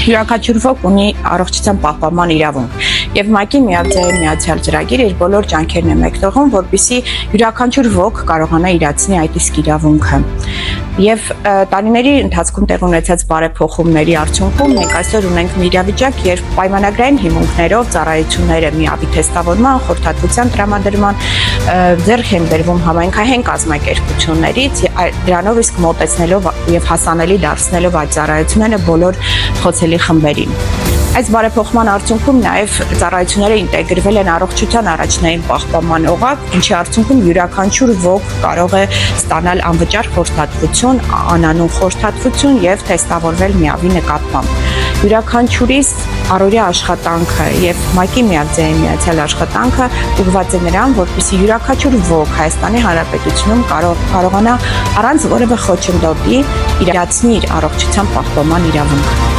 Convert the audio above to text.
Յուրաքանչյուր ոք ունի առողջության պահպանման իրավունք եւ ՄԱԿ-ի միացյալ ծրագիրը իր բոլոր ջանքերն է մեկնողում, որպեսզի յուրաքանչյուր ոք կարողանա իրացնի այդ իսկ իրավունքը։ Եվ տարիների ընթացքում տեղ ունեցած բարեփոխումների արդյունքում մենք այսօր ունենք մի իրավիճակ, երբ պայմանագրային հիմունքներով ծառայությունները միաբի թեստավորման, խորհրդատվության տրամադրման ձեռք են բերվում համայնքային կազմակերպություններից, դրանով իսկ մոտեցնելով եւ հասանելի դարձնելով այդ ծառայությունները բոլոր խոցելի խմբերին։ Այս բարեփոխման արդյունքում նաև ծառայությունները ինտեգրվել են առողջության առաջնային պահպանման օղակ, ինչի արդյունքում յուրաքանչյուր ոք կարող է ստանալ անվճար խորհրդատվություն, անանուն խորհրդատվություն եւ թեստավորվել միաբի նկատմամբ։ Յուրաքանչյուրիս առօրյա աշխատանքը եւ ՄԱԿ-ի միացյալ աշխատանքը ուղղված է նրան, որպեսզի յուրաքանչյուր ոք Հայաստանի Հանրապետությունում կարողանա առանց որևէ խոչընդոտի իրացնել իր առողջության պահպանման իրավունքը։